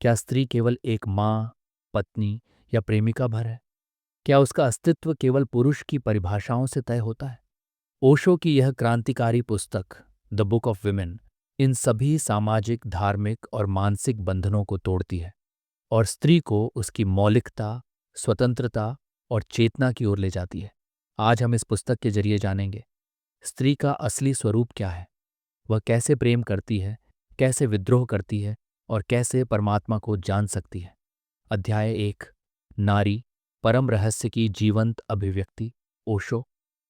क्या स्त्री केवल एक माँ, पत्नी या प्रेमिका भर है? क्या उसका अस्तित्व केवल पुरुष की परिभाषाओं से तय होता है? ओशो की यह क्रांतिकारी पुस्तक the book of women in सभी सामाजिक, धार्मिक और मानसिक बंधनों को तोड़ती है और स्त्री को उसकी मौलिकता, स्वतंत्रता और चेतना की ओर ले जाती है। आज हम इस पुस्तक के जरिए जानेंगे स्त्री का असली स्वरूप क्या है, वह कैसे प्रेम करती है, कैसे विद्रोह करती है और कैसे परमात्मा को जान सकती है। अध्याय 1, नारी, परम रहस्य की जीवंत अभिव्यक्ति, ओशो।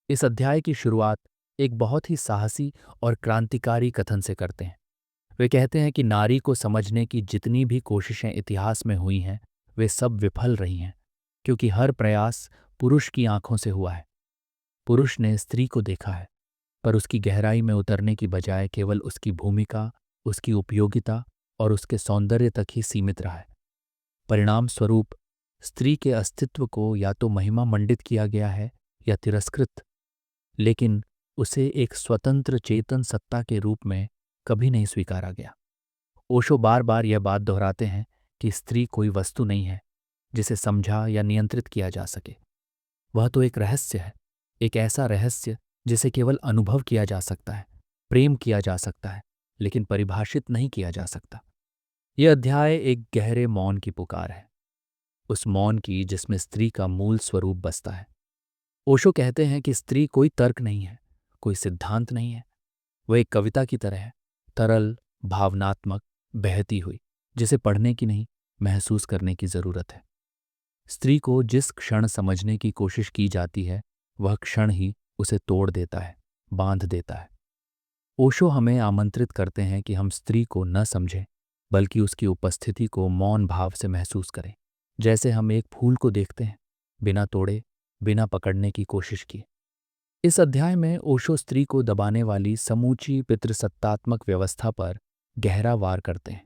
इस अध्याय की शुरुआत एक बहुत ही साहसी और क्रांतिकारी कथन से करते हैं। वे कहते हैं कि नारी को समझने की जितनी भी कोशिशें इतिहास में हुई हैं, वे सब विफल रही हैं, क्योंकि हर प्रयास पुरुष की आंखों से हुआ है। पुरुष ने स्त्री को देखा है, पर उसकी गहराई में उतरने की बजाय केवल उसकी भूमिका, उसकी उपयोगिता और उसके सौंदर्य तक ही सीमित रहा है। परिणाम स्वरूप स्त्री के अस्तित्व को या तो महिमा मंडित किया गया है या तिरस्कृत, लेकिन उसे एक स्वतंत्र चेतन सत्ता के रूप में कभी नहीं स्वीकारा गया। ओशो बार बार यह बात दोहराते हैं कि स्त्री कोई वस्तु नहीं है जिसे समझा या नियंत्रित किया जा सके। वह तो एक रहस्य है, एक ऐसा रहस्य जिसे केवल अनुभव किया जा सकता है, प्रेम किया जा सकता है, लेकिन परिभाषित नहीं किया जा सकता। यह अध्याय एक गहरे मौन की पुकार है, उस मौन की जिसमें स्त्री का मूल स्वरूप बसता है। ओशो कहते हैं कि स्त्री कोई तर्क नहीं है, कोई सिद्धांत नहीं है। वह एक कविता की तरह है, तरल, भावनात्मक, बहती हुई, जिसे पढ़ने की नहीं, महसूस करने की जरूरत है। स्त्री को जिस क्षण समझने की कोशिश की जाती है, वह क्षण ही उसे तोड़ देता है, बांध देता है। ओशो हमें आमंत्रित करते हैं कि हम स्त्री को न समझें, बल्कि उसकी उपस्थिति को मौन भाव से महसूस करें, जैसे हम एक फूल को देखते हैं, बिना तोड़े, बिना पकड़ने की कोशिश किए। इस अध्याय में ओशो स्त्री को दबाने वाली समूची पितृसत्तात्मक व्यवस्था पर गहरा वार करते हैं।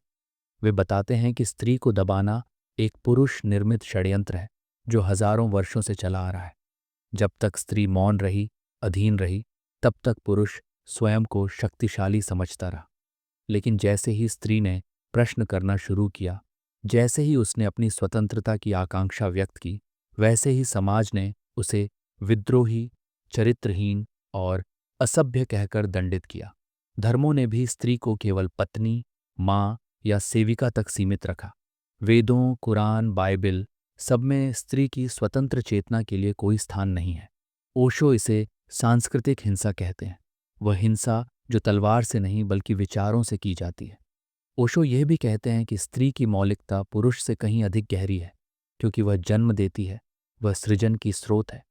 वे बताते हैं कि स्त्री को दबाना एक पुरुष निर्मित षड्यंत्र है जो हजारों वर्षों से चला आ रहा है। जब तक स्त्री मौन रही, अधीन रही, तब तक पुरुष स्वयं को शक्तिशाली समझता रहा। लेकिन जैसे ही स्त्री ने प्रश्न करना शुरू किया, जैसे ही उसने अपनी स्वतंत्रता की आकांक्षा व्यक्त की, वैसे ही समाज ने उसे विद्रोही, चरित्रहीन और असभ्य कहकर दंडित किया। धर्मों ने भी स्त्री को केवल पत्नी, माँ या सेविका तक सीमित रखा। वेदों, कुरान, बाइबिल सब में स्त्री की स्वतंत्र चेतना के लिए कोई स्थान नहीं है। ओशो इसे सांस्कृतिक हिंसा कहते हैं, वह हिंसा जो तलवार से नहीं बल्कि विचारों से की जाती है। ओशो यह भी कहते हैं कि स्त्री की मौलिकता पुरुष से कहीं अधिक गहरी है, क्योंकि वह जन्म देती है, वह सृजन की स्रोत है।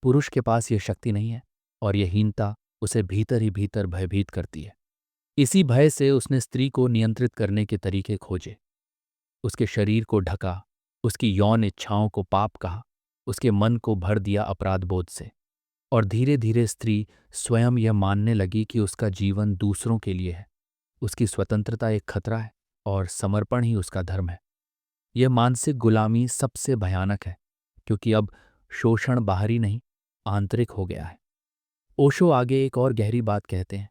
पुरुष के पास यह शक्ति नहीं है और यह हीनता उसे भीतर ही भीतर भयभीत करती है। इसी भय से उसने स्त्री को नियंत्रित करने के तरीके खोजे, उसके शरीर को ढका, उसकी यौन इच्छाओं को पाप कहा, उसके मन को भर दिया अपराध बोध से। और धीरे धीरे स्त्री स्वयं यह मानने लगी कि उसका जीवन दूसरों के लिए है, उसकी स्वतंत्रता एक खतरा है और समर्पण ही उसका धर्म है। यह मानसिक गुलामी सबसे भयानक है, क्योंकि अब शोषण बाहरी नहीं, आंतरिक हो गया है। ओशो आगे एक और गहरी बात कहते हैं।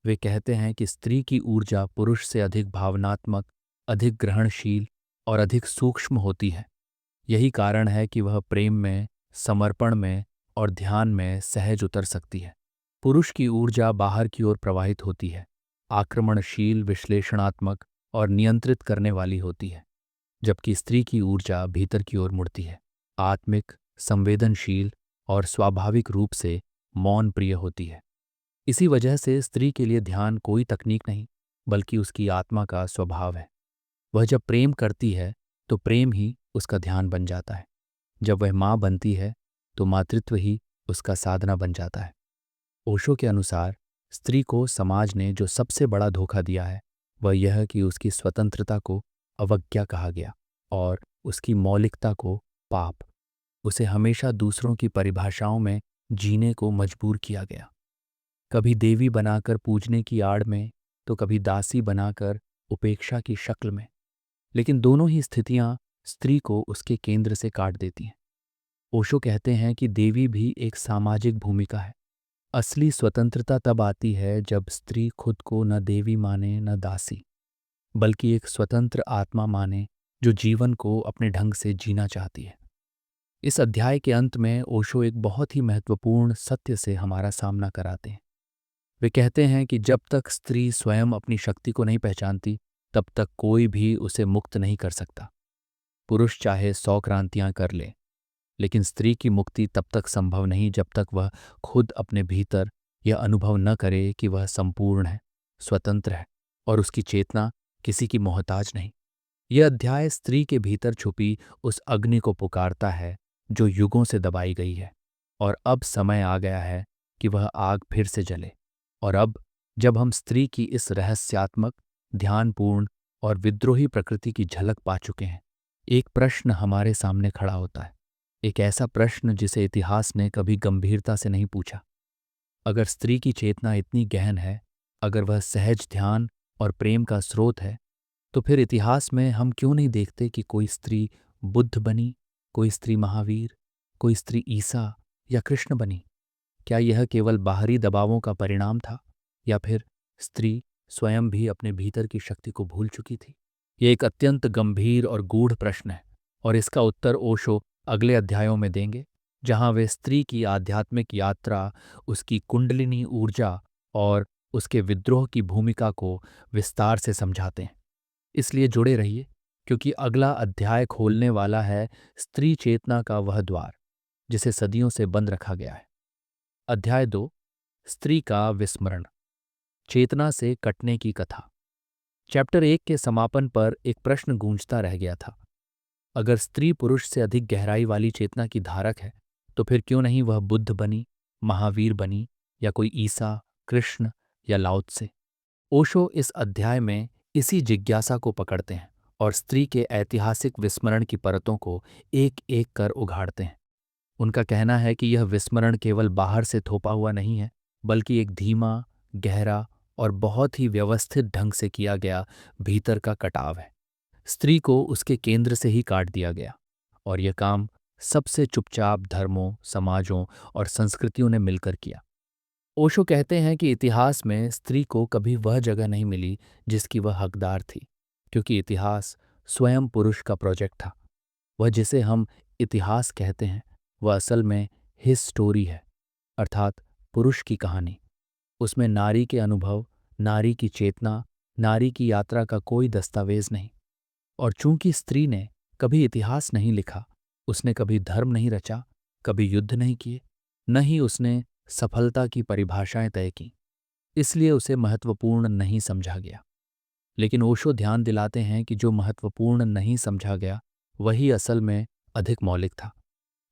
वे कहते हैं कि स्त्री की ऊर्जा पुरुष से अधिक भावनात्मक, अधिक ग्रहणशील और अधिक सूक्ष्म होती है। यही कारण है कि वह प्रेम में, समर्पण में और ध्यान में सहज उतर सकती है। पुरुष की ऊर्जा बाहर की ओर प्रवाहित होती है, आक्रमणशील, विश्लेषणात्मक और नियंत्रित करने वाली होती है, जबकि स्त्री की ऊर्जा भीतर की ओर मुड़ती है, आत्मिक, संवेदनशील और स्वाभाविक रूप से मौन प्रिय होती है। इसी वजह से स्त्री के लिए ध्यान कोई तकनीक नहीं, बल्कि उसकी आत्मा का स्वभाव है। वह जब प्रेम करती है तो प्रेम ही उसका ध्यान बन जाता है। जब वह माँ बनती है तो मातृत्व ही उसका साधना बन जाता है। ओशो के अनुसार स्त्री को समाज ने जो सबसे बड़ा धोखा दिया है वह यह कि उसकी स्वतंत्रता को अवज्ञा कहा गया और उसकी मौलिकता को पाप। उसे हमेशा दूसरों की परिभाषाओं में जीने को मजबूर किया गया, कभी देवी बनाकर पूजने की आड़ में, तो कभी दासी बनाकर उपेक्षा की शक्ल में। लेकिन दोनों ही स्थितियां स्त्री को उसके केंद्र से काट देती हैं। ओशो कहते हैं कि देवी भी एक सामाजिक भूमिका है। असली स्वतंत्रता तब आती है जब स्त्री खुद को न देवी माने न दासी। बल्कि एक स्वतंत्र आत्मा माने जो जीवन को अपने ढंग से जीना चाहती है। इस अध्याय के अंत में ओशो एक बहुत ही महत्वपूर्ण सत्य से हमारा सामना कराते हैं। वे कहते हैं कि जब तक स्त्री स्वयं अपनी शक्ति को नहीं पहचानती, तब तक कोई भी उसे मुक्त नहीं कर सकता। पुरुष चाहे 100 क्रांतियां कर ले, लेकिन स्त्री की मुक्ति तब तक संभव नहीं जब तक वह खुद अपने भीतर यह अनुभव न करे कि वह संपूर्ण है, स्वतंत्र है और उसकी चेतना किसी की मोहताज नहीं। यह अध्याय स्त्री के भीतर छुपी उस अग्नि को पुकारता है जो युगों से दबाई गई है, और अब समय आ गया है कि वह आग फिर से जले। और अब जब हम स्त्री की इस रहस्यात्मक, ध्यानपूर्ण और विद्रोही प्रकृति की झलक पा चुके हैं, एक प्रश्न हमारे सामने खड़ा होता है। एक ऐसा प्रश्न जिसे इतिहास ने कभी गंभीरता से नहीं पूछा। अगर स्त्री की चेतना इतनी गहन है, अगर वह सहज ध्यान और प्रेम का स्रोत है, तो फिर इतिहास में हम क्यों नहीं देखते कि कोई स्त्री बुद्ध बनी, कोई स्त्री महावीर, कोई स्त्री ईसा या कृष्ण बनी? क्या यह केवल बाहरी दबावों का परिणाम था, या फिर स्त्री स्वयं भी अपने भीतर की शक्ति को भूल चुकी थी? ये एक अत्यंत गंभीर और गूढ़ प्रश्न है, और इसका उत्तर ओशो अगले अध्यायों में देंगे, जहां वे स्त्री की आध्यात्मिक यात्रा, उसकी कुंडलिनी ऊर्जा और उसके विद्रोह की भूमिका को विस्तार से समझाते हैं। इसलिए जुड़े रहिए, क्योंकि अगला अध्याय खोलने वाला है स्त्री चेतना का वह द्वार जिसे सदियों से बंद रखा गया है। अध्याय 2, स्त्री का विस्मरण, चेतना से कटने की कथा। चैप्टर 1 के समापन पर एक प्रश्न गूंजता रह गया था। अगर स्त्री पुरुष से अधिक गहराई वाली चेतना की धारक है, तो फिर क्यों नहीं वह बुद्ध बनी, महावीर बनी, या कोई ईसा, कृष्ण या लाओ त्से? ओशो इस अध्याय में इसी जिज्ञासा को पकड़ते हैं और स्त्री के ऐतिहासिक विस्मरण की परतों को एक एक कर उघाड़ते हैं। उनका कहना है कि यह विस्मरण केवल बाहर से थोपा हुआ नहीं है, बल्कि एक धीमा, गहरा और बहुत ही व्यवस्थित ढंग से किया गया भीतर का कटाव है। स्त्री को उसके केंद्र से ही काट दिया गया, और यह काम सबसे चुपचाप धर्मों, समाजों और संस्कृतियों ने मिलकर किया। ओशो कहते हैं कि इतिहास में स्त्री को कभी वह जगह नहीं मिली जिसकी वह हकदार थी, क्योंकि इतिहास स्वयं पुरुष का प्रोजेक्ट था। वह जिसे हम इतिहास कहते हैं, वह असल में हिज स्टोरी है, अर्थात पुरुष की कहानी। उसमें नारी के अनुभव, नारी की चेतना, नारी की यात्रा का कोई दस्तावेज नहीं। और चूंकि स्त्री ने कभी इतिहास नहीं लिखा, उसने कभी धर्म नहीं रचा, कभी युद्ध नहीं किए, न ही उसने सफलता की परिभाषाएं तय की, इसलिए उसे महत्वपूर्ण नहीं समझा गया। लेकिन ओशो ध्यान दिलाते हैं कि जो महत्वपूर्ण नहीं समझा गया, वही असल में अधिक मौलिक था।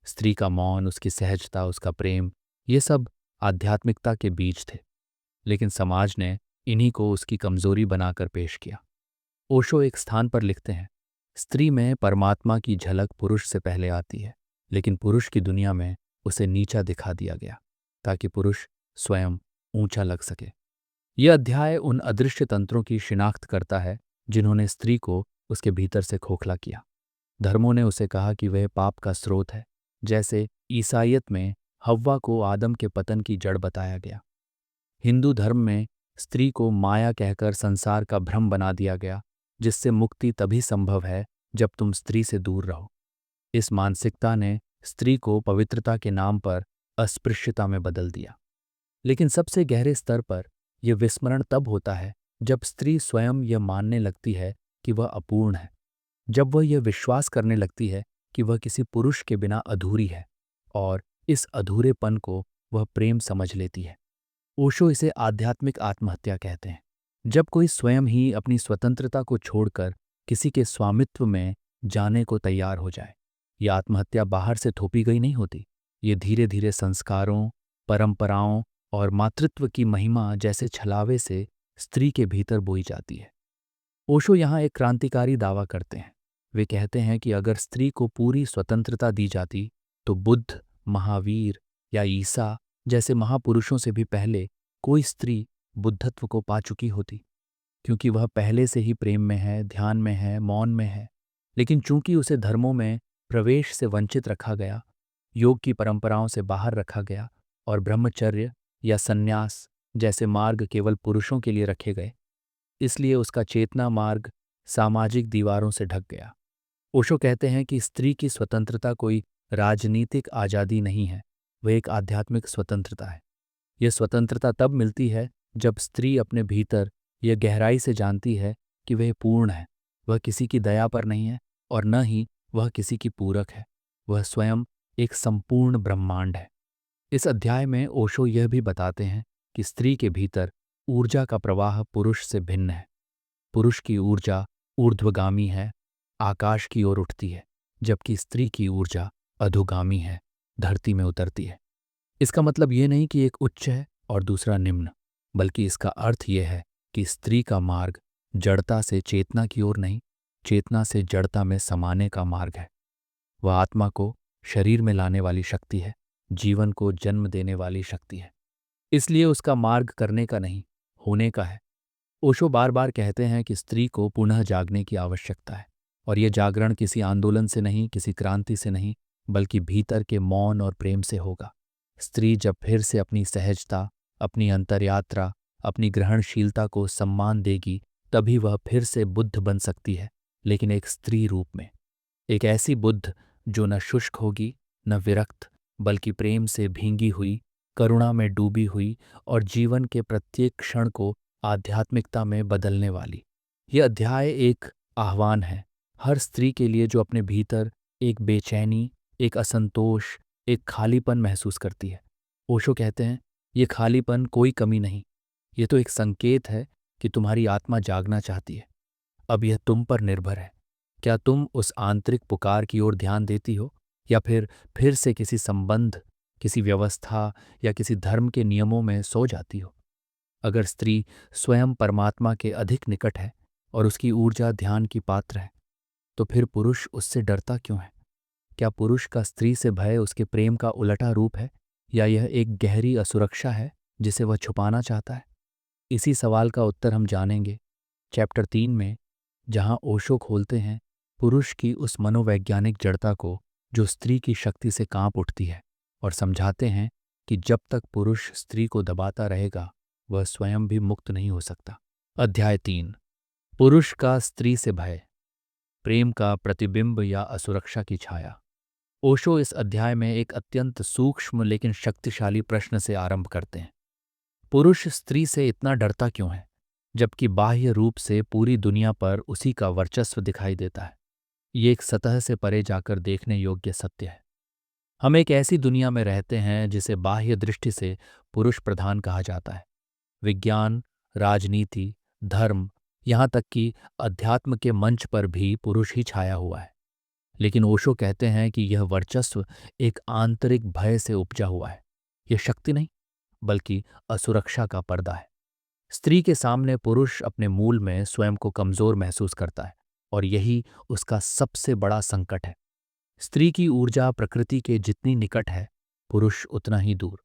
स्त्री का मौन, उसकी सहजता, उसका प्रेम, ये सब आध्यात्मिकता के बीज थे, लेकिन समाज ने इन्हीं को उसकी कमजोरी बनाकर पेश किया। ओशो एक स्थान पर लिखते हैं, स्त्री में परमात्मा की झलक पुरुष से पहले आती है, लेकिन पुरुष की दुनिया में उसे नीचा दिखा दिया गया, ताकि पुरुष स्वयं ऊंचा लग सके। यह अध्याय उन अदृश्य तंत्रों की शिनाख्त करता है जिन्होंने स्त्री को उसके भीतर से खोखला किया। धर्मों ने उसे कहा कि वह पाप का स्रोत है, जैसे ईसाईयत में हव्वा को आदम के पतन की जड़ बताया गया। हिंदू धर्म में स्त्री को माया कहकर संसार का भ्रम बना दिया गया, जिससे मुक्ति तभी संभव है जब तुम स्त्री से दूर रहो। इस मानसिकता ने स्त्री को पवित्रता के नाम पर अस्पृश्यता में बदल दिया। लेकिन सबसे गहरे स्तर पर यह विस्मरण तब होता है जब स्त्री स्वयं यह मानने लगती है कि वह अपूर्ण है, जब वह यह विश्वास करने लगती है कि वह किसी पुरुष के बिना अधूरी है, और इस अधूरेपन को वह प्रेम समझ लेती है। ओशो इसे आध्यात्मिक आत्महत्या कहते हैं। जब कोई स्वयं ही अपनी स्वतंत्रता को छोड़कर किसी के स्वामित्व में जाने को तैयार हो जाए, यह आत्महत्या बाहर से थोपी गई नहीं होती। ये धीरे धीरे संस्कारों, परंपराओं और मातृत्व की महिमा जैसे छलावे से स्त्री के भीतर बोई जाती है। ओशो यहाँ एक क्रांतिकारी दावा करते हैं। वे कहते हैं कि अगर स्त्री को पूरी स्वतंत्रता दी जाती, तो बुद्ध, महावीर या ईसा जैसे महापुरुषों से भी पहले कोई स्त्री बुद्धत्व को पा चुकी होती, क्योंकि वह पहले से ही प्रेम में है, ध्यान में है, मौन में है। लेकिन चूंकि उसे धर्मों में प्रवेश से वंचित रखा गया, योग की परंपराओं से बाहर रखा गया, और ब्रह्मचर्य या सन्यास जैसे मार्ग केवल पुरुषों के लिए रखे गए, इसलिए उसका चेतना मार्ग सामाजिक दीवारों से ढक गया। ओशो कहते हैं कि स्त्री की स्वतंत्रता कोई राजनीतिक आज़ादी नहीं है, वह एक आध्यात्मिक स्वतंत्रता है। यह स्वतंत्रता तब मिलती है जब स्त्री अपने भीतर यह गहराई से जानती है कि वह पूर्ण है, वह किसी की दया पर नहीं है और न ही वह किसी की पूरक है, वह स्वयं एक संपूर्ण ब्रह्मांड है। इस अध्याय में ओशो यह भी बताते हैं कि स्त्री के भीतर ऊर्जा का प्रवाह पुरुष से भिन्न है। पुरुष की ऊर्जा ऊर्ध्वगामी है, आकाश की ओर उठती है, जबकि स्त्री की ऊर्जा अधोगामी है, धरती में उतरती है। इसका मतलब ये नहीं कि एक उच्च है और दूसरा निम्न, बल्कि इसका अर्थ यह है कि स्त्री का मार्ग जड़ता से चेतना की ओर नहीं, चेतना से जड़ता में समाने का मार्ग है। वह आत्मा को शरीर में लाने वाली शक्ति है, जीवन को जन्म देने वाली शक्ति है। इसलिए उसका मार्ग करने का नहीं, होने का है। ओशो बार बार कहते हैं कि स्त्री को पुनः जागने की आवश्यकता है, और यह जागरण किसी आंदोलन से नहीं, किसी क्रांति से नहीं, बल्कि भीतर के मौन और प्रेम से होगा। स्त्री जब फिर से अपनी सहजता, अपनी अंतर्यात्रा, अपनी ग्रहणशीलता को सम्मान देगी, तभी वह फिर से बुद्ध बन सकती है, लेकिन एक स्त्री रूप में। एक ऐसी बुद्ध जो न शुष्क होगी, न विरक्त, बल्कि प्रेम से भींगी हुई, करुणा में डूबी हुई और जीवन के प्रत्येक क्षण को आध्यात्मिकता में बदलने वाली। यह अध्याय एक आह्वान है हर स्त्री के लिए जो अपने भीतर एक बेचैनी, एक असंतोष, एक खालीपन महसूस करती है। ओशो कहते हैं, ये खालीपन कोई कमी नहीं, ये तो एक संकेत है कि तुम्हारी आत्मा जागना चाहती है। अब यह तुम पर निर्भर है। क्या तुम उस आंतरिक पुकार की ओर ध्यान देती हो, या फिर से किसी संबंध, किसी व्यवस्था या किसी धर्म के नियमों में सो जाती हो? अगर स्त्री स्वयं परमात्मा के अधिक निकट है और उसकी ऊर्जा ध्यान की पात्र है, तो फिर पुरुष उससे डरता क्यों है? क्या पुरुष का स्त्री से भय उसके प्रेम का उलटा रूप है, या यह एक गहरी असुरक्षा है जिसे वह छुपाना चाहता है? इसी सवाल का उत्तर हम जानेंगे चैप्टर 3 में, जहां ओशो खोलते हैं पुरुष की उस मनोवैज्ञानिक जड़ता को जो स्त्री की शक्ति से कांप उठती है, और समझाते हैं कि जब तक पुरुष स्त्री को दबाता रहेगा, वह स्वयं भी मुक्त नहीं हो सकता। अध्याय 3, पुरुष का स्त्री से भय, प्रेम का प्रतिबिंब या असुरक्षा की छाया। ओशो इस अध्याय में एक अत्यंत सूक्ष्म लेकिन शक्तिशाली प्रश्न से आरंभ करते हैं। पुरुष स्त्री से इतना डरता क्यों है, जबकि बाह्य रूप से पूरी दुनिया पर उसी का वर्चस्व दिखाई देता है? ये एक सतह से परे जाकर देखने योग्य सत्य है। हम एक ऐसी दुनिया में रहते हैं जिसे बाह्य दृष्टि से पुरुष प्रधान कहा जाता है। विज्ञान, राजनीति, धर्म, यहाँ तक कि अध्यात्म के मंच पर भी पुरुष ही छाया हुआ है। लेकिन ओशो कहते हैं कि यह वर्चस्व एक आंतरिक भय से उपजा हुआ है। यह शक्ति नहीं, बल्कि असुरक्षा का पर्दा है। स्त्री के सामने पुरुष अपने मूल में स्वयं को कमजोर महसूस करता है, और यही उसका सबसे बड़ा संकट है। स्त्री की ऊर्जा प्रकृति के जितनी निकट है, पुरुष उतना ही दूर।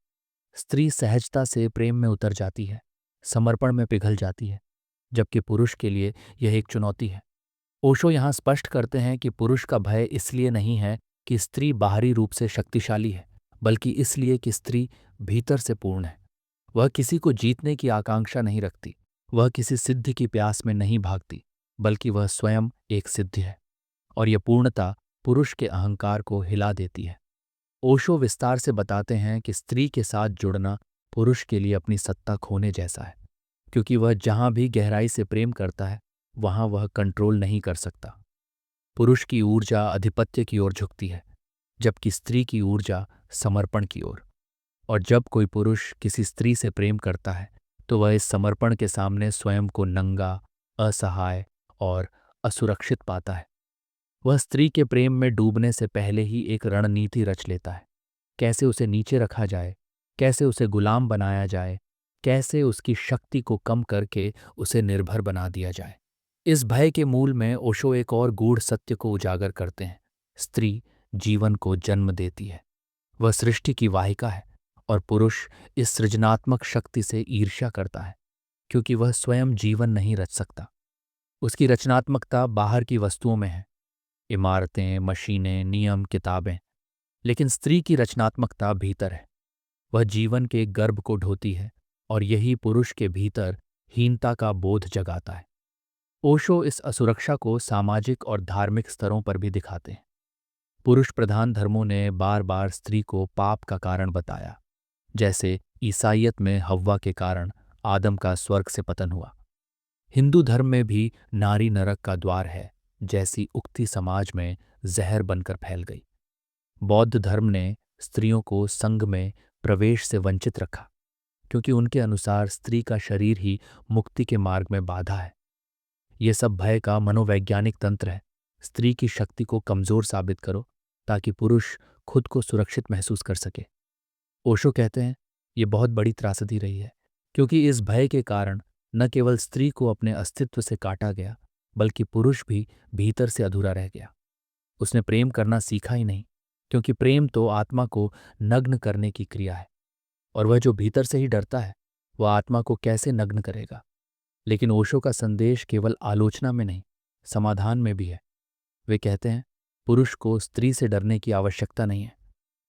स्त्री सहजता से प्रेम में उतर जाती है, समर्पण में पिघल जाती है, जबकि पुरुष के लिए यह एक चुनौती है। ओशो यहाँ स्पष्ट करते हैं कि पुरुष का भय इसलिए नहीं है कि स्त्री बाहरी रूप से शक्तिशाली है, बल्कि इसलिए कि स्त्री भीतर से पूर्ण है। वह किसी को जीतने की आकांक्षा नहीं रखती, वह किसी सिद्धि की प्यास में नहीं भागती, बल्कि वह स्वयं एक सिद्धि है, और यह पूर्णता पुरुष के अहंकार को हिला देती है। ओशो विस्तार से बताते हैं कि स्त्री के साथ जुड़ना पुरुष के लिए अपनी सत्ता खोने जैसा है, क्योंकि वह जहां भी गहराई से प्रेम करता है, वहां वह कंट्रोल नहीं कर सकता। पुरुष की ऊर्जा आधिपत्य की ओर झुकती है, जबकि स्त्री की ऊर्जा समर्पण की ओर। और जब कोई पुरुष किसी स्त्री से प्रेम करता है, तो वह इस समर्पण के सामने स्वयं को नंगा, असहाय और असुरक्षित पाता है। वह स्त्री के प्रेम में डूबने से पहले ही एक रणनीति रच लेता है, कैसे उसे नीचे रखा जाए, कैसे उसे गुलाम बनाया जाए, कैसे उसकी शक्ति को कम करके उसे निर्भर बना दिया जाए। इस भय के मूल में ओशो एक और गूढ़ सत्य को उजागर करते हैं। स्त्री जीवन को जन्म देती है, वह सृष्टि की वाहिका है, और पुरुष इस सृजनात्मक शक्ति से ईर्ष्या करता है, क्योंकि वह स्वयं जीवन नहीं रच सकता। उसकी रचनात्मकता बाहर की वस्तुओं में है, इमारतें, मशीनें, नियम, किताबें। लेकिन स्त्री की रचनात्मकता भीतर है, वह जीवन के गर्भ को ढोती है, और यही पुरुष के भीतर हीनता का बोध जगाता है। ओशो इस असुरक्षा को सामाजिक और धार्मिक स्तरों पर भी दिखाते हैं। पुरुष प्रधान धर्मों ने बार बार स्त्री को पाप का कारण बताया, जैसे ईसाईयत में हव्वा के कारण आदम का स्वर्ग से पतन हुआ। हिंदू धर्म में भी नारी नरक का द्वार है जैसी उक्ति समाज में जहर बनकर फैल गई। बौद्ध धर्म ने स्त्रियों को संघ में प्रवेश से वंचित रखा, क्योंकि उनके अनुसार स्त्री का शरीर ही मुक्ति के मार्ग में बाधा है। ये सब भय का मनोवैज्ञानिक तंत्र है। स्त्री की शक्ति को कमजोर साबित करो ताकि पुरुष खुद को सुरक्षित महसूस कर सके। ओशो कहते हैं ये बहुत बड़ी त्रासदी रही है, क्योंकि इस भय के कारण न केवल स्त्री को अपने अस्तित्व से काटा गया, बल्कि पुरुष भी भीतर से अधूरा रह गया। उसने प्रेम करना सीखा ही नहीं, क्योंकि प्रेम तो आत्मा को नग्न करने की क्रिया है, और वह जो भीतर से ही डरता है वह आत्मा को कैसे नग्न करेगा। लेकिन ओशो का संदेश केवल आलोचना में नहीं, समाधान में भी है। वे कहते हैं पुरुष को स्त्री से डरने की आवश्यकता नहीं है,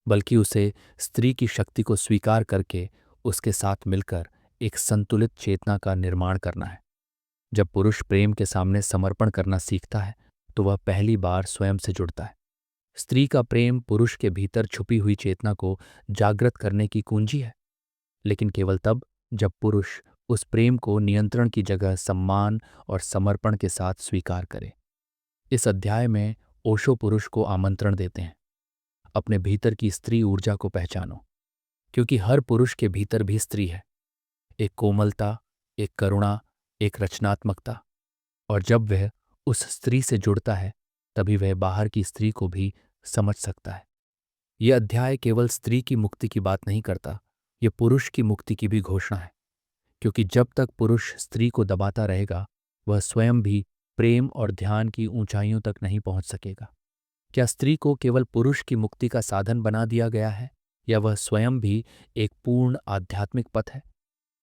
बल्कि उसे स्त्री की शक्ति को स्वीकार करके उसके साथ मिलकर एक संतुलित चेतना का निर्माण करना है। जब पुरुष प्रेम के सामने समर्पण करना सीखता है तो वह पहली बार स्वयं से जुड़ता है। स्त्री का प्रेम पुरुष के भीतर छुपी हुई चेतना को जागृत करने की कुंजी है, लेकिन केवल तब जब पुरुष उस प्रेम को नियंत्रण की जगह सम्मान और समर्पण के साथ स्वीकार करे। इस अध्याय में ओशो पुरुष को आमंत्रण देते हैं, अपने भीतर की स्त्री ऊर्जा को पहचानो, क्योंकि हर पुरुष के भीतर भी स्त्री है। एक कोमलता, एक करुणा, एक रचनात्मकता। और जब वह उस स्त्री से जुड़ता है तभी वह बाहर की स्त्री को भी समझ सकता है। यह अध्याय केवल स्त्री की मुक्ति की बात नहीं करता, यह पुरुष की मुक्ति की भी घोषणा है, क्योंकि जब तक पुरुष स्त्री को दबाता रहेगा वह स्वयं भी प्रेम और ध्यान की ऊंचाइयों तक नहीं पहुंच सकेगा। क्या स्त्री को केवल पुरुष की मुक्ति का साधन बना दिया गया है, या वह स्वयं भी एक पूर्ण आध्यात्मिक पथ है?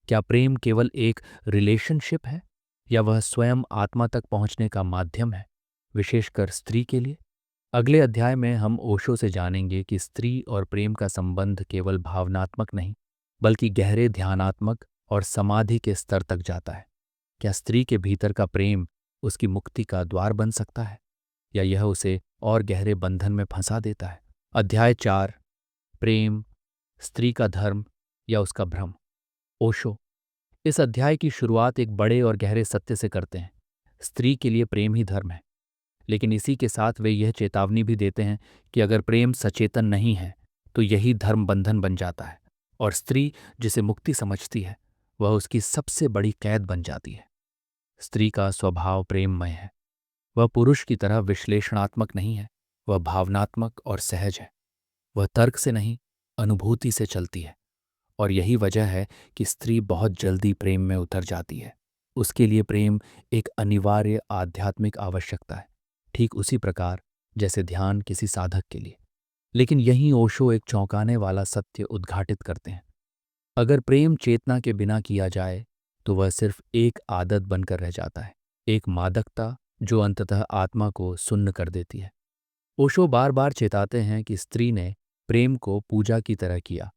क्या प्रेम केवल एक रिलेशनशिप है, या वह स्वयं आत्मा तक पहुंचने का माध्यम है, विशेषकर स्त्री के लिए? अगले अध्याय में हम ओशो से जानेंगे कि स्त्री और प्रेम का संबंध केवल भावनात्मक नहीं, बल्कि गहरे ध्यानात्मक और समाधि के स्तर तक जाता है। क्या स्त्री के भीतर का प्रेम उसकी मुक्ति का द्वार बन सकता है, या यह उसे और गहरे बंधन में फंसा देता है? अध्याय 4, प्रेम, स्त्री का धर्म या उसका भ्रम। ओशो इस अध्याय की शुरुआत एक बड़े और गहरे सत्य से करते हैं। स्त्री के लिए प्रेम ही धर्म है, लेकिन इसी के साथ वे यह चेतावनी भी देते हैं कि अगर प्रेम सचेतन नहीं है तो यही धर्म बंधन बन जाता है, और स्त्री जिसे मुक्ति समझती है वह उसकी सबसे बड़ी कैद बन जाती है। स्त्री का स्वभाव प्रेममय है। वह पुरुष की तरह विश्लेषणात्मक नहीं है, वह भावनात्मक और सहज है। वह तर्क से नहीं, अनुभूति से चलती है। और यही वजह है कि स्त्री बहुत जल्दी प्रेम में उतर जाती है। उसके लिए प्रेम एक अनिवार्य आध्यात्मिक आवश्यकता है, ठीक उसी प्रकार जैसे ध्यान किसी साधक के लिए। लेकिन यहीं ओशो एक चौंकाने वाला सत्य उद्घाटित करते हैं। अगर प्रेम चेतना के बिना किया जाए तो वह सिर्फ एक आदत बनकर रह जाता है, एक मादकता जो अंततः आत्मा को सुन्न कर देती है। ओशो बार बार चेताते हैं कि स्त्री ने प्रेम को पूजा की तरह किया,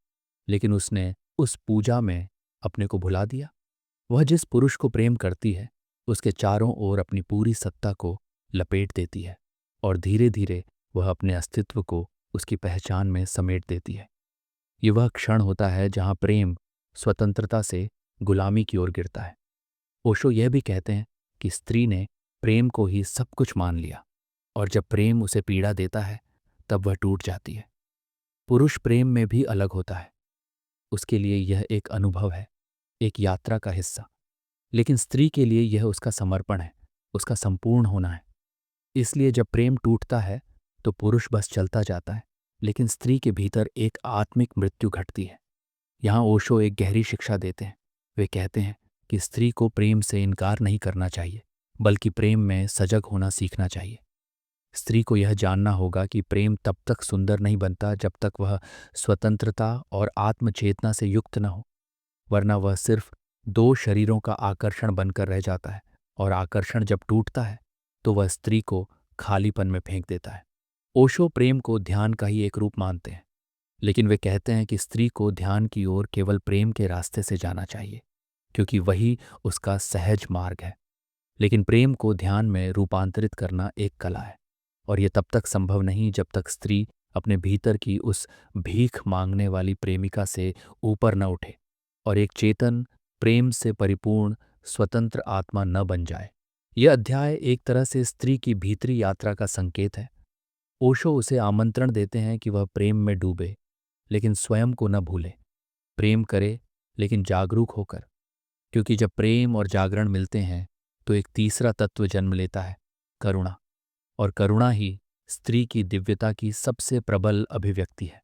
लेकिन उसने उस पूजा में अपने को भुला दिया। वह जिस पुरुष को प्रेम करती है उसके चारों ओर अपनी पूरी सत्ता को लपेट देती है, और धीरे धीरे वह अपने अस्तित्व को उसकी पहचान में समेट देती है। ये वह क्षण होता है जहाँ प्रेम स्वतंत्रता से गुलामी की ओर गिरता है। ओशो यह भी कहते हैं कि स्त्री ने प्रेम को ही सब कुछ मान लिया, और जब प्रेम उसे पीड़ा देता है तब वह टूट जाती है। पुरुष प्रेम में भी अलग होता है। उसके लिए यह एक अनुभव है, एक यात्रा का हिस्सा। लेकिन स्त्री के लिए यह उसका समर्पण है, उसका संपूर्ण होना है। इसलिए जब प्रेम टूटता है तो पुरुष बस चलता जाता है, लेकिन स्त्री के भीतर एक आत्मिक मृत्यु घटती है। यहाँ ओशो एक गहरी शिक्षा देते हैं। वे कहते हैं कि स्त्री को प्रेम से इनकार नहीं करना चाहिए, बल्कि प्रेम में सजग होना सीखना चाहिए। स्त्री को यह जानना होगा कि प्रेम तब तक सुंदर नहीं बनता जब तक वह स्वतंत्रता और आत्मचेतना से युक्त न हो, वरना वह सिर्फ दो शरीरों का आकर्षण बनकर रह जाता है, और आकर्षण जब टूटता है तो वह स्त्री को खालीपन में फेंक देता है। ओशो प्रेम को ध्यान का ही एक रूप मानते हैं, लेकिन वे कहते हैं कि स्त्री को ध्यान की ओर केवल प्रेम के रास्ते से जाना चाहिए। क्योंकि वही उसका सहज मार्ग है। लेकिन प्रेम को ध्यान में रूपांतरित करना एक कला है, और यह तब तक संभव नहीं जब तक स्त्री अपने भीतर की उस भीख मांगने वाली प्रेमिका से ऊपर न उठे और एक चेतन, प्रेम से परिपूर्ण, स्वतंत्र आत्मा न बन जाए। यह अध्याय एक तरह से स्त्री की भीतरी यात्रा का संकेत है। ओशो उसे आमंत्रण देते हैं कि वह प्रेम में डूबे, लेकिन स्वयं को न भूले। प्रेम करे, लेकिन जागरूक होकर, क्योंकि जब प्रेम और जागरण मिलते हैं तो एक तीसरा तत्व जन्म लेता है, करुणा। और करुणा ही स्त्री की दिव्यता की सबसे प्रबल अभिव्यक्ति है।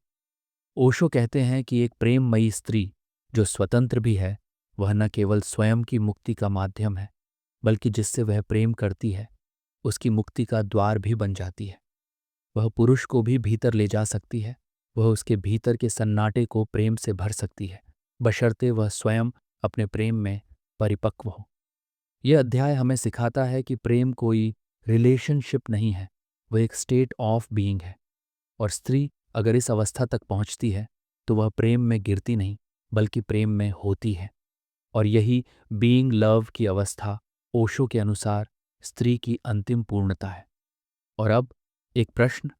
ओशो कहते हैं कि एक प्रेममयी स्त्री जो स्वतंत्र भी है, वह न केवल स्वयं की मुक्ति का माध्यम है, बल्कि जिससे वह प्रेम करती है उसकी मुक्ति का द्वार भी बन जाती है। वह पुरुष को भी भीतर ले जा सकती है, वह उसके भीतर के सन्नाटे को प्रेम से भर सकती है, बशर्ते वह स्वयं अपने प्रेम में परिपक्व हो। यह अध्याय हमें सिखाता है कि प्रेम कोई रिलेशनशिप नहीं है, वह एक स्टेट ऑफ बीइंग है। और स्त्री अगर इस अवस्था तक पहुंचती है तो वह प्रेम में गिरती नहीं, बल्कि प्रेम में होती है। और यही बीइंग लव की अवस्था ओशो के अनुसार स्त्री की अंतिम पूर्णता है। और अब एक प्रश्न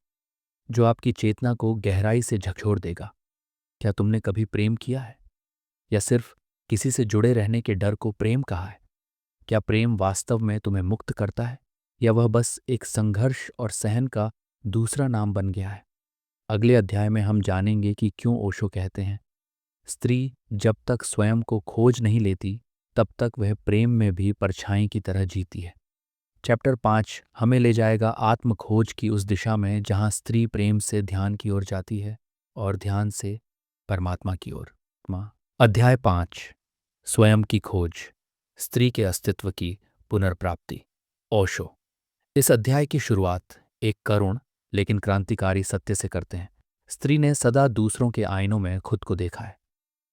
जो आपकी चेतना को गहराई से झकझोर देगा। क्या तुमने कभी प्रेम किया है, या सिर्फ किसी से जुड़े रहने के डर को प्रेम कहा है? क्या प्रेम वास्तव में तुम्हें मुक्त करता है, या वह बस एक संघर्ष और सहन का दूसरा नाम बन गया है? अगले अध्याय में हम जानेंगे कि क्यों ओशो कहते हैं स्त्री जब तक स्वयं को खोज नहीं लेती तब तक वह प्रेम में भी परछाई की तरह जीती है। चैप्टर 5 हमें ले जाएगा आत्म खोज की उस दिशा में जहां स्त्री प्रेम से ध्यान की ओर जाती है और ध्यान से परमात्मा की ओर। अध्याय 5, स्वयं की खोज, स्त्री के अस्तित्व की पुनर्प्राप्ति। ओशो इस अध्याय की शुरुआत एक करुण लेकिन क्रांतिकारी सत्य से करते हैं। स्त्री ने सदा दूसरों के आईनों में खुद को देखा है।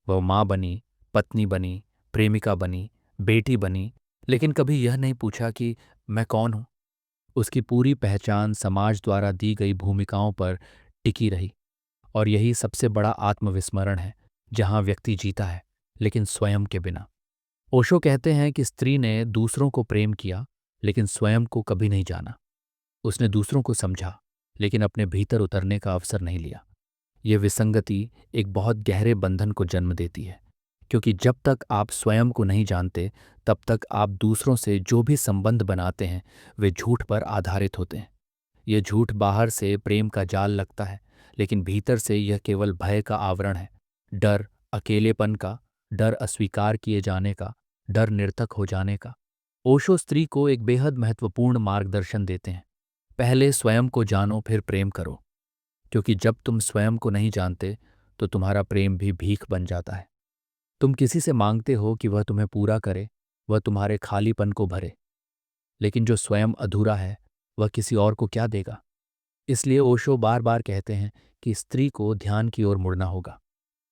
वह माँ बनी, पत्नी बनी, प्रेमिका बनी, बेटी बनी, लेकिन कभी यह नहीं पूछा कि मैं कौन हूं। उसकी पूरी पहचान समाज द्वारा दी गई भूमिकाओं पर टिकी रही। और यही सबसे बड़ा आत्मविस्मरण है, जहां व्यक्ति जीता है लेकिन स्वयं के बिना। ओशो कहते हैं कि स्त्री ने दूसरों को प्रेम किया, लेकिन स्वयं को कभी नहीं जाना। उसने दूसरों को समझा, लेकिन अपने भीतर उतरने का अवसर नहीं लिया। यह विसंगति एक बहुत गहरे बंधन को जन्म देती है, क्योंकि जब तक आप स्वयं को नहीं जानते तब तक आप दूसरों से जो भी संबंध बनाते हैं वे झूठ पर आधारित होते हैं। यह झूठ बाहर से प्रेम का जाल लगता है, लेकिन भीतर से यह केवल भय का आवरण है। डर अकेलेपन का, डर अस्वीकार किए जाने का, डर निर्थक हो जाने का। ओशो स्त्री को एक बेहद महत्वपूर्ण मार्गदर्शन देते हैं। पहले स्वयं को जानो, फिर प्रेम करो, क्योंकि जब तुम स्वयं को नहीं जानते तो तुम्हारा प्रेम भी भीख बन जाता है। तुम किसी से मांगते हो कि वह तुम्हें पूरा करे, वह तुम्हारे खालीपन को भरे, लेकिन जो स्वयं अधूरा है वह किसी और को क्या देगा? इसलिए ओशो बार बार कहते हैं कि स्त्री को ध्यान की ओर मुड़ना होगा।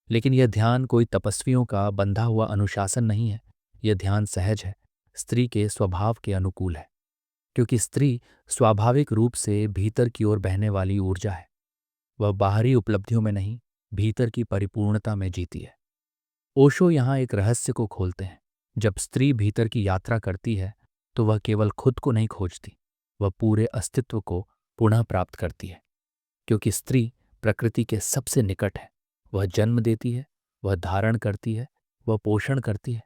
लेकिन यह ध्यान कोई तपस्वियों का बंधा हुआ अनुशासन नहीं है। यह ध्यान सहज है, स्त्री के स्वभाव के अनुकूल है, क्योंकि स्त्री स्वाभाविक रूप से भीतर की ओर बहने वाली ऊर्जा है। वह बाहरी उपलब्धियों में नहीं, भीतर की परिपूर्णता में जीती है। ओशो यहाँ एक रहस्य को खोलते हैं। जब स्त्री भीतर की यात्रा करती है तो वह केवल खुद को नहीं खोजती, वह पूरे अस्तित्व को पुनः प्राप्त करती है, क्योंकि स्त्री प्रकृति के सबसे निकट है। वह जन्म देती है, वह धारण करती है, वह पोषण करती है।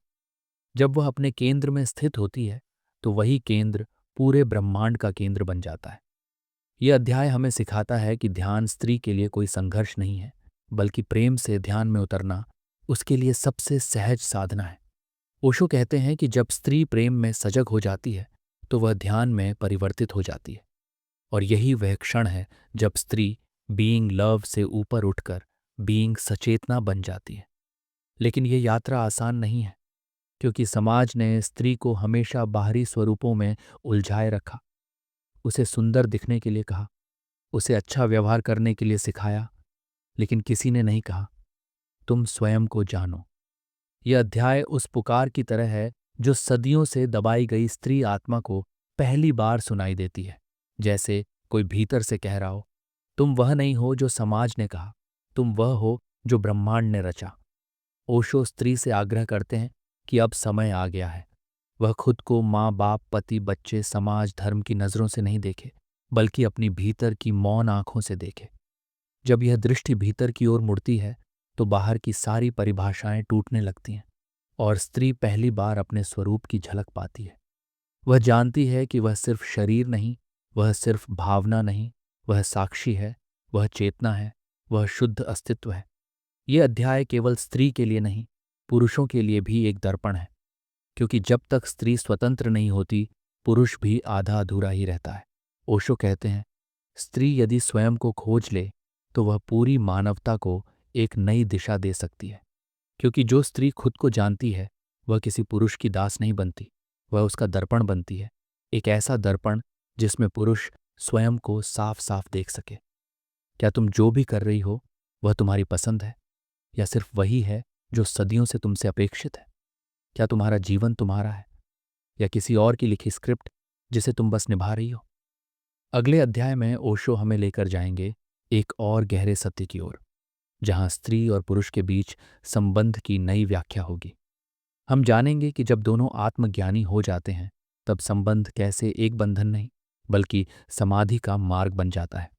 जब वह अपने केंद्र में स्थित होती है तो वही केंद्र पूरे ब्रह्मांड का केंद्र बन जाता है। यह अध्याय हमें सिखाता है कि ध्यान स्त्री के लिए कोई संघर्ष नहीं है, बल्कि प्रेम से ध्यान में उतरना उसके लिए सबसे सहज साधना है। ओशो कहते हैं कि जब स्त्री प्रेम में सजग हो जाती है तो वह ध्यान में परिवर्तित हो जाती है। और यही वह क्षण है जब स्त्री बीइंग लव से ऊपर उठकर बीइंग सचेतना बन जाती है। लेकिन यह यात्रा आसान नहीं है, क्योंकि समाज ने स्त्री को हमेशा बाहरी स्वरूपों में उलझाए रखा। उसे सुंदर दिखने के लिए कहा, उसे अच्छा व्यवहार करने के लिए सिखाया, लेकिन किसी ने नहीं कहा तुम स्वयं को जानो। यह अध्याय उस पुकार की तरह है जो सदियों से दबाई गई स्त्री आत्मा को पहली बार सुनाई देती है, जैसे कोई भीतर से कह रहा हो, तुम वह नहीं हो जो समाज ने कहा, तुम वह हो जो ब्रह्मांड ने रचा। ओशो स्त्री से आग्रह करते हैं कि अब समय आ गया है। वह खुद को माँ बाप पति बच्चे समाज धर्म की नज़रों से नहीं देखे, बल्कि अपनी भीतर की मौन आंखों से देखे। जब यह दृष्टि भीतर की ओर मुड़ती है तो बाहर की सारी परिभाषाएं टूटने लगती हैं और स्त्री पहली बार अपने स्वरूप की झलक पाती है। वह जानती है कि वह सिर्फ शरीर नहीं, वह सिर्फ भावना नहीं, वह साक्षी है, वह चेतना है, वह शुद्ध अस्तित्व है। ये अध्याय केवल स्त्री के लिए नहीं, पुरुषों के लिए भी एक दर्पण है, क्योंकि जब तक स्त्री स्वतंत्र नहीं होती, पुरुष भी आधा अधूरा ही रहता है। ओशो कहते हैं, स्त्री यदि स्वयं को खोज ले तो वह पूरी मानवता को एक नई दिशा दे सकती है, क्योंकि जो स्त्री खुद को जानती है वह किसी पुरुष की दास नहीं बनती, वह उसका दर्पण बनती है, एक ऐसा दर्पण जिसमें पुरुष स्वयं को साफ साफ देख सके। क्या तुम जो भी कर रही हो वह तुम्हारी पसंद है, या सिर्फ वही है जो सदियों से तुमसे अपेक्षित है? क्या तुम्हारा जीवन तुम्हारा है, या किसी और की लिखी स्क्रिप्ट जिसे तुम बस निभा रही हो? अगले अध्याय में ओशो हमें लेकर जाएंगे एक और गहरे सत्य की ओर, जहां स्त्री और पुरुष के बीच संबंध की नई व्याख्या होगी। हम जानेंगे कि जब दोनों आत्मज्ञानी हो जाते हैं तब संबंध कैसे एक बंधन नहीं बल्कि समाधि का मार्ग बन जाता है।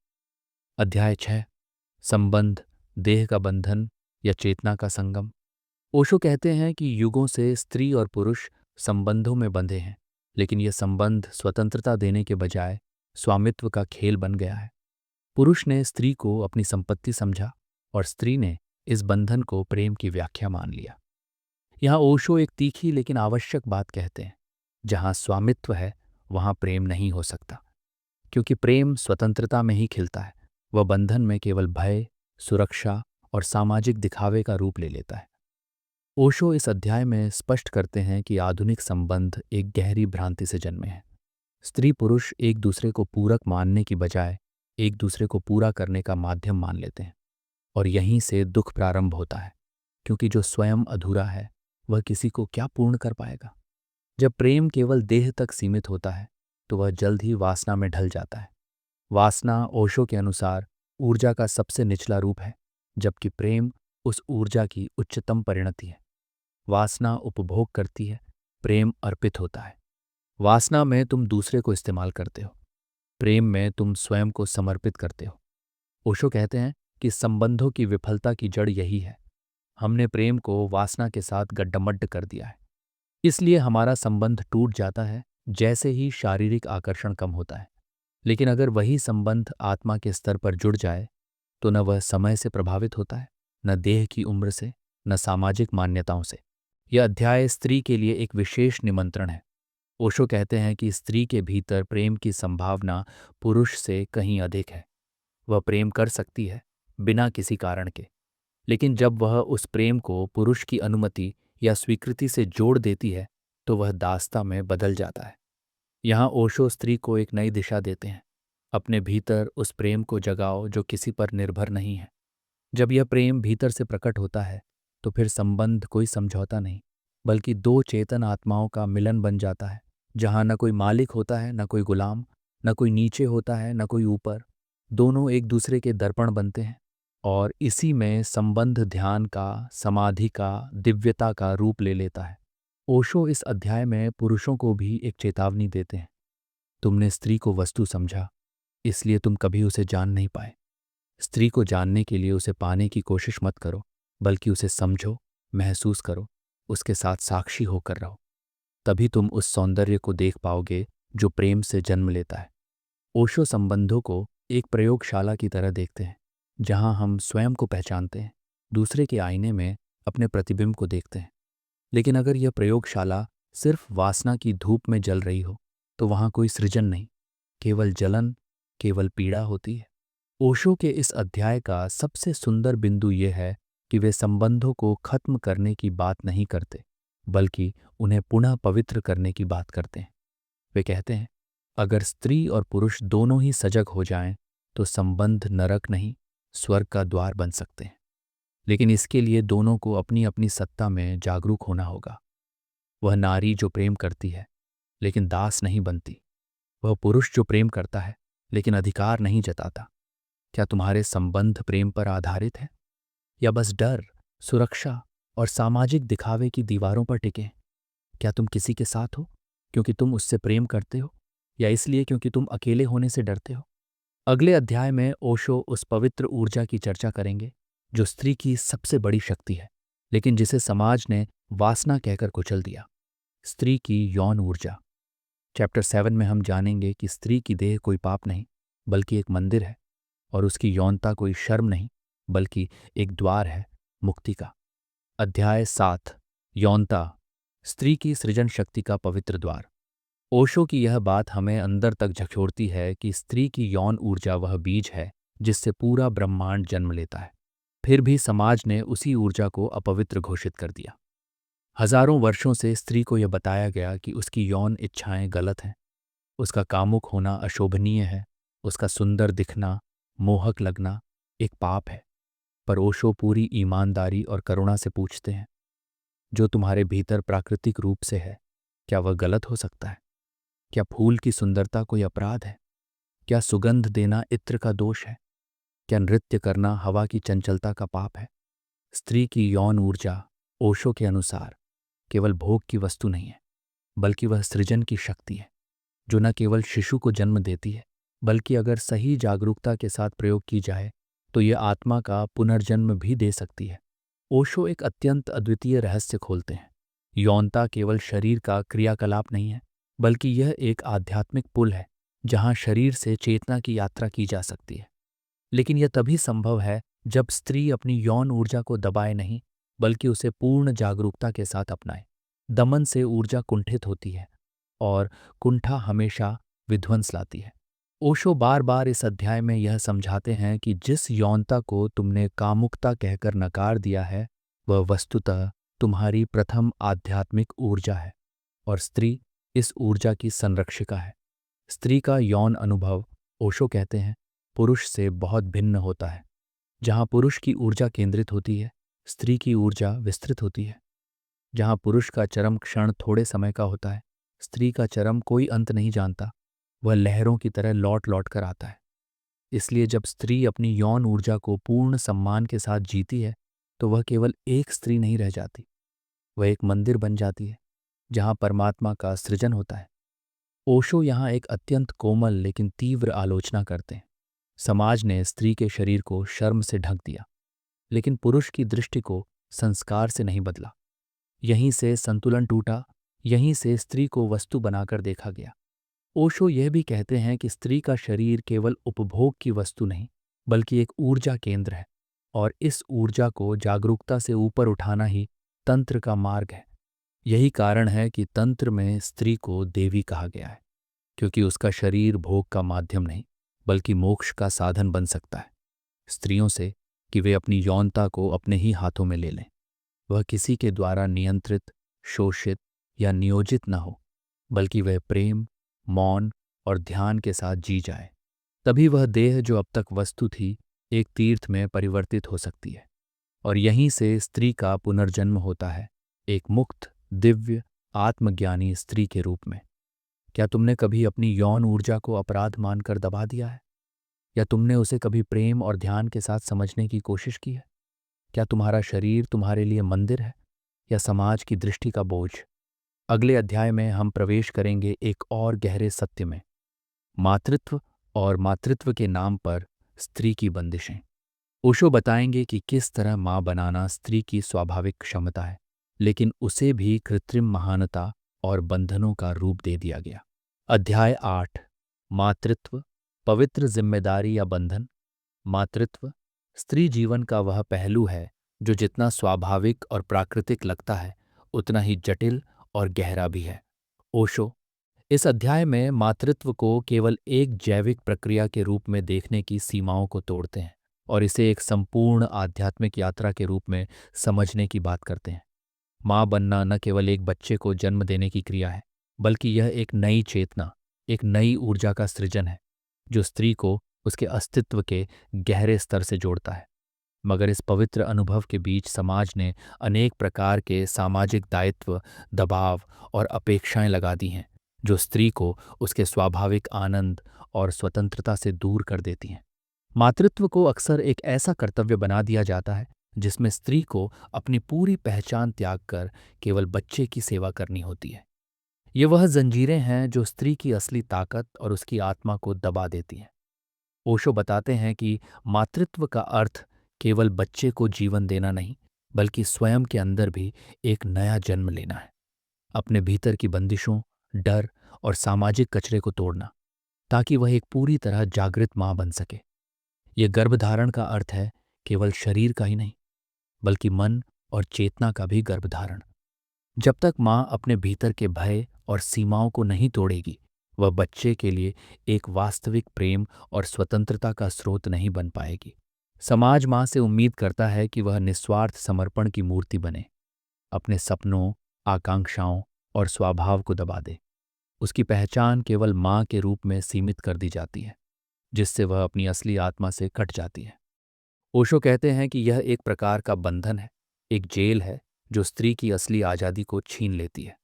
अध्याय 6, संबंध, देह का बंधन या चेतना का संगम। ओशो कहते हैं कि युगों से स्त्री और पुरुष संबंधों में बंधे हैं, लेकिन यह संबंध स्वतंत्रता देने के बजाय स्वामित्व का खेल बन गया है। पुरुष ने स्त्री को अपनी संपत्ति समझा और स्त्री ने इस बंधन को प्रेम की व्याख्या मान लिया। यहाँ ओशो एक तीखी लेकिन आवश्यक बात कहते हैं, जहाँ स्वामित्व है वहाँ प्रेम नहीं हो सकता, क्योंकि प्रेम स्वतंत्रता में ही खिलता है। वह बंधन में केवल भय, सुरक्षा और सामाजिक दिखावे का रूप ले लेता है। ओशो इस अध्याय में स्पष्ट करते हैं कि आधुनिक संबंध एक गहरी भ्रांति से जन्मे हैं। स्त्री पुरुष एक दूसरे को पूरक मानने की बजाय एक दूसरे को पूरा करने का माध्यम मान लेते हैं, और यहीं से दुख प्रारंभ होता है, क्योंकि जो स्वयं अधूरा है वह किसी को क्या पूर्ण कर पाएगा। जब प्रेम केवल देह तक सीमित होता है तो वह जल्द ही वासना में ढल जाता है। वासना ओशो के अनुसार ऊर्जा का सबसे निचला रूप है, जबकि प्रेम उस ऊर्जा की उच्चतम परिणति है। वासना उपभोग करती है, प्रेम अर्पित होता है। वासना में तुम दूसरे को इस्तेमाल करते हो, प्रेम में तुम स्वयं को समर्पित करते हो। ओशो कहते हैं कि संबंधों की विफलता की जड़ यही है, हमने प्रेम को वासना के साथ गड्ढमड्ढ कर दिया है। इसलिए हमारा संबंध टूट जाता है जैसे ही शारीरिक आकर्षण कम होता है। लेकिन अगर वही संबंध आत्मा के स्तर पर जुड़ जाए तो न वह समय से प्रभावित होता है, न देह की उम्र से, न सामाजिक मान्यताओं से। यह अध्याय स्त्री के लिए एक विशेष निमंत्रण है। ओशो कहते हैं कि स्त्री के भीतर प्रेम की संभावना पुरुष से कहीं अधिक है। वह प्रेम कर सकती है बिना किसी कारण के, लेकिन जब वह उस प्रेम को पुरुष की अनुमति या स्वीकृति से जोड़ देती है तो वह दासता में बदल जाता है। यहाँ ओशो स्त्री को एक नई दिशा देते हैं, अपने भीतर उस प्रेम को जगाओ जो किसी पर निर्भर नहीं है। जब यह प्रेम भीतर से प्रकट होता है तो फिर संबंध कोई समझौता नहीं, बल्कि दो चेतन आत्माओं का मिलन बन जाता है, जहाँ न कोई मालिक होता है, न कोई गुलाम, न कोई नीचे होता है, न कोई ऊपर। दोनों एक दूसरे के दर्पण बनते हैं, और इसी में संबंध ध्यान का, समाधि का, दिव्यता का रूप ले लेता है। ओशो इस अध्याय में पुरुषों को भी एक चेतावनी देते हैं। तुमने स्त्री को वस्तु समझा, इसलिए तुम कभी उसे जान नहीं पाए। स्त्री को जानने के लिए उसे पाने की कोशिश मत करो, बल्कि उसे समझो, महसूस करो, उसके साथ साक्षी होकर रहो। तभी तुम उस सौंदर्य को देख पाओगे जो प्रेम से जन्म लेता है। ओशो संबंधों को एक प्रयोगशाला की तरह देखते हैं, जहां हम स्वयं को पहचानते हैं, दूसरे के आईने में अपने प्रतिबिंब को देखते हैं। लेकिन अगर यह प्रयोगशाला सिर्फ वासना की धूप में जल रही हो तो वहां कोई सृजन नहीं, केवल जलन, केवल पीड़ा होती है। ओशो के इस अध्याय का सबसे सुंदर बिंदु यह है कि वे संबंधों को खत्म करने की बात नहीं करते, बल्कि उन्हें पुनः पवित्र करने की बात करते हैं। वे कहते हैं, अगर स्त्री और पुरुष दोनों ही सजग हो जाएं तो संबंध नरक नहीं, स्वर्ग का द्वार बन सकते हैं। लेकिन इसके लिए दोनों को अपनी अपनी सत्ता में जागरूक होना होगा। वह नारी जो प्रेम करती है लेकिन दास नहीं बनती, वह पुरुष जो प्रेम करता है लेकिन अधिकार नहीं जताता। क्या तुम्हारे संबंध प्रेम पर आधारित है, या बस डर, सुरक्षा और सामाजिक दिखावे की दीवारों पर टिके? क्या तुम किसी के साथ हो क्योंकि तुम उससे प्रेम करते हो, या इसलिए क्योंकि तुम अकेले होने से डरते हो? अगले अध्याय में ओशो उस पवित्र ऊर्जा की चर्चा करेंगे जो स्त्री की सबसे बड़ी शक्ति है, लेकिन जिसे समाज ने वासना कहकर कुचल दिया। स्त्री की यौन ऊर्जा। चैप्टर 7 में हम जानेंगे कि स्त्री की देह कोई पाप नहीं, बल्कि एक मंदिर है, और उसकी यौनता कोई शर्म नहीं, बल्कि एक द्वार है मुक्ति का। अध्याय 7, यौनता, स्त्री की सृजन शक्ति का पवित्र द्वार। ओशो की यह बात हमें अंदर तक झकझोरती है कि स्त्री की यौन ऊर्जा वह बीज है जिससे पूरा ब्रह्मांड जन्म लेता है। फिर भी समाज ने उसी ऊर्जा को अपवित्र घोषित कर दिया। हजारों वर्षों से स्त्री को यह बताया गया कि उसकी यौन इच्छाएं गलत हैं, उसका कामुक होना अशोभनीय है, उसका सुंदर दिखना, मोहक लगना एक पाप है। पर ओशो पूरी ईमानदारी और करुणा से पूछते हैं, जो तुम्हारे भीतर प्राकृतिक रूप से है, क्या वह गलत हो सकता है? क्या फूल की सुंदरता कोई अपराध है? क्या सुगंध देना इत्र का दोष है? क्या नृत्य करना हवा की चंचलता का पाप है? स्त्री की यौन ऊर्जा ओशो के अनुसार केवल भोग की वस्तु नहीं है, बल्कि वह सृजन की शक्ति है, जो न केवल शिशु को जन्म देती है, बल्कि अगर सही जागरूकता के साथ प्रयोग की जाए तो यह आत्मा का पुनर्जन्म भी दे सकती है। ओशो एक अत्यंत अद्वितीय रहस्य खोलते हैं। यौनता केवल शरीर का क्रियाकलाप नहीं है, बल्कि यह एक आध्यात्मिक पुल है जहां शरीर से चेतना की यात्रा की जा सकती है। लेकिन यह तभी संभव है जब स्त्री अपनी यौन ऊर्जा को दबाए नहीं, बल्कि उसे पूर्ण जागरूकता के साथ अपनाए। दमन से ऊर्जा कुंठित होती है, और कुंठा हमेशा विध्वंस लाती है। ओशो बार बार इस अध्याय में यह समझाते हैं कि जिस यौनता को तुमने कामुकता कहकर नकार दिया है, वह वस्तुतः तुम्हारी प्रथम आध्यात्मिक ऊर्जा है, और स्त्री इस ऊर्जा की संरक्षिका है। स्त्री का यौन अनुभव, ओशो कहते हैं, पुरुष से बहुत भिन्न होता है। जहाँ पुरुष की ऊर्जा केंद्रित होती है, स्त्री की ऊर्जा विस्तृत होती है। जहाँ पुरुष का चरम क्षण थोड़े समय का होता है, स्त्री का चरम कोई अंत नहीं जानता, वह लहरों की तरह लौट लौट कर आता है। इसलिए जब स्त्री अपनी यौन ऊर्जा को पूर्ण सम्मान के साथ जीती है, तो वह केवल एक स्त्री नहीं रह जाती, वह एक मंदिर बन जाती है जहाँ परमात्मा का सृजन होता है। ओशो यहाँ एक अत्यंत कोमल लेकिन तीव्र आलोचना करते हैं। समाज ने स्त्री के शरीर को शर्म से ढक दिया, लेकिन पुरुष की दृष्टि को संस्कार से नहीं बदला। यहीं से संतुलन टूटा, यहीं से स्त्री को वस्तु बनाकर देखा गया। ओशो यह भी कहते हैं कि स्त्री का शरीर केवल उपभोग की वस्तु नहीं, बल्कि एक ऊर्जा केंद्र है, और इस ऊर्जा को जागरूकता से ऊपर उठाना ही तंत्र का मार्ग है। यही कारण है कि तंत्र में स्त्री को देवी कहा गया है, क्योंकि उसका शरीर भोग का माध्यम नहीं, बल्कि मोक्ष का साधन बन सकता है। स्त्रियों से कि वे अपनी यौनता को अपने ही हाथों में ले लें, वह किसी के द्वारा नियंत्रित, शोषित या नियोजित न हो, बल्कि वह प्रेम, मौन और ध्यान के साथ जी जाए। तभी वह देह जो अब तक वस्तु थी, एक तीर्थ में परिवर्तित हो सकती है, और यहीं से स्त्री का पुनर्जन्म होता है, एक मुक्त, दिव्य, आत्मज्ञानी स्त्री के रूप में। क्या तुमने कभी अपनी यौन ऊर्जा को अपराध मानकर दबा दिया है? या तुमने उसे कभी प्रेम और ध्यान के साथ समझने की कोशिश की है? क्या तुम्हारा शरीर तुम्हारे लिए मंदिर है, या समाज की दृष्टि का बोझ? अगले अध्याय में हम प्रवेश करेंगे एक और गहरे सत्य में, मातृत्व और मातृत्व के नाम पर स्त्री की बंदिशें। ओशो बताएंगे कि किस तरह मां बनाना स्त्री की स्वाभाविक क्षमता है, लेकिन उसे भी कृत्रिम महानता और बंधनों का रूप दे दिया गया। अध्याय 8, मातृत्व, पवित्र जिम्मेदारी या बंधन। मातृत्व स्त्री जीवन का वह पहलू है जो जितना स्वाभाविक और प्राकृतिक लगता है, उतना ही जटिल और गहरा भी है। ओशो इस अध्याय में मातृत्व को केवल एक जैविक प्रक्रिया के रूप में देखने की सीमाओं को तोड़ते हैं, और इसे एक संपूर्ण आध्यात्मिक यात्रा के रूप में समझने की बात करते हैं। माँ बनना न केवल एक बच्चे को जन्म देने की क्रिया है, बल्कि यह एक नई चेतना, एक नई ऊर्जा का सृजन है, जो स्त्री को उसके अस्तित्व के गहरे स्तर से जोड़ता है। मगर इस पवित्र अनुभव के बीच समाज ने अनेक प्रकार के सामाजिक दायित्व, दबाव और अपेक्षाएं लगा दी हैं, जो स्त्री को उसके स्वाभाविक आनंद और स्वतंत्रता से दूर कर देती हैं। मातृत्व को अक्सर एक ऐसा कर्तव्य बना दिया जाता है जिसमें स्त्री को अपनी पूरी पहचान त्याग कर केवल बच्चे की सेवा करनी होती है। ये वह जंजीरें हैं जो स्त्री की असली ताकत और उसकी आत्मा को दबा देती हैं। ओशो बताते हैं कि मातृत्व का अर्थ केवल बच्चे को जीवन देना नहीं, बल्कि स्वयं के अंदर भी एक नया जन्म लेना है। अपने भीतर की बंदिशों, डर और सामाजिक कचरे को तोड़ना, ताकि वह एक पूरी तरह जागृत मां बन सके। यह गर्भधारण का अर्थ है केवल शरीर का ही नहीं, बल्कि मन और चेतना का भी गर्भधारण। जब तक मां अपने भीतर के भय और सीमाओं को नहीं तोड़ेगी, वह बच्चे के लिए एक वास्तविक प्रेम और स्वतंत्रता का स्रोत नहीं बन पाएगी। समाज मां से उम्मीद करता है कि वह निस्वार्थ समर्पण की मूर्ति बने, अपने सपनों, आकांक्षाओं और स्वभाव को दबा दे। उसकी पहचान केवल मां के रूप में सीमित कर दी जाती है, जिससे वह अपनी असली आत्मा से कट जाती है। ओशो कहते हैं कि यह एक प्रकार का बंधन है, एक जेल है जो स्त्री की असली आज़ादी को छीन लेती है।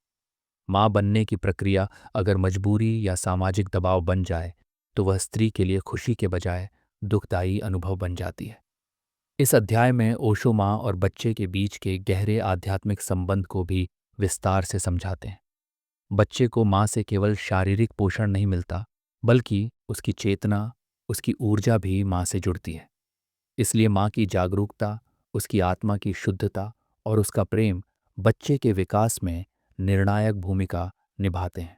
मां बनने की प्रक्रिया अगर मजबूरी या सामाजिक दबाव बन जाए, तो वह स्त्री के लिए खुशी के बजाय दुखदायी अनुभव बन जाती है। इस अध्याय में ओशो मां और बच्चे के बीच के गहरे आध्यात्मिक संबंध को भी विस्तार से समझाते हैं। बच्चे को मां से केवल शारीरिक पोषण नहीं मिलता, बल्कि उसकी चेतना, उसकी ऊर्जा भी मां से जुड़ती है। इसलिए मां की जागरूकता, उसकी आत्मा की शुद्धता और उसका प्रेम बच्चे के विकास में निर्णायक भूमिका निभाते हैं।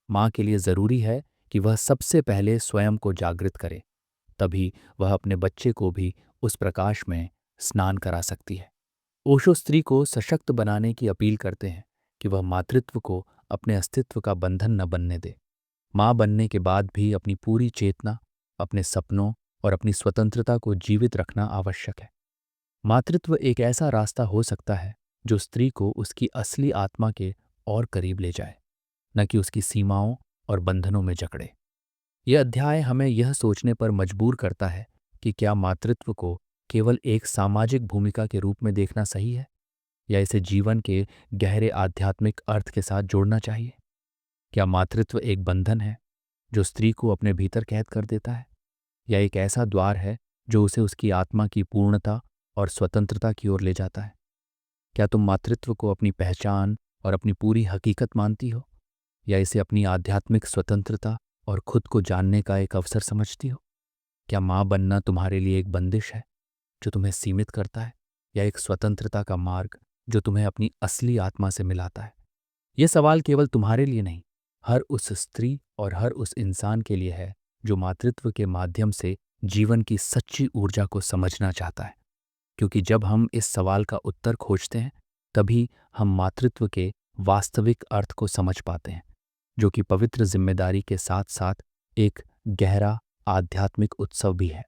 मां के लिए जरूरी है कि वह सबसे पहले स्वयं को जागृत करे, तभी वह अपने बच्चे को भी उस प्रकाश में स्नान करा सकती है। ओशो स्त्री को सशक्त बनाने की अपील करते हैं कि वह मातृत्व को अपने अस्तित्व का बंधन न बनने दे। मां बनने के बाद भी अपनी पूरी चेतना, अपने सपनों और अपनी स्वतंत्रता को जीवित रखना आवश्यक है। मातृत्व एक ऐसा रास्ता हो सकता है जो स्त्री को उसकी असली आत्मा के और करीब ले जाए, न कि उसकी सीमाओं और बंधनों में जकड़े। यह अध्याय हमें यह सोचने पर मजबूर करता है कि क्या मातृत्व को केवल एक सामाजिक भूमिका के रूप में देखना सही है, या इसे जीवन के गहरे आध्यात्मिक अर्थ के साथ जोड़ना चाहिए। क्या मातृत्व एक बंधन है जो स्त्री को अपने भीतर कैद कर देता है, या एक ऐसा द्वार है जो उसे उसकी आत्मा की पूर्णता और स्वतंत्रता की ओर ले जाता है। क्या तुम मातृत्व को अपनी पहचान और अपनी पूरी हकीकत मानती हो, या इसे अपनी आध्यात्मिक स्वतंत्रता और खुद को जानने का एक अवसर समझती हो? क्या मां बनना तुम्हारे लिए एक बंदिश है जो तुम्हें सीमित करता है, या एक स्वतंत्रता का मार्ग जो तुम्हें अपनी असली आत्मा से मिलाता है? यह सवाल केवल तुम्हारे लिए नहीं, हर उस स्त्री और हर उस इंसान के लिए है जो मातृत्व के माध्यम से जीवन की सच्ची ऊर्जा को समझना चाहता है। क्योंकि जब हम इस सवाल का उत्तर खोजते हैं, तभी हम मातृत्व के वास्तविक अर्थ को समझ पाते हैं, जो कि पवित्र जिम्मेदारी के साथ साथ एक गहरा आध्यात्मिक उत्सव भी है।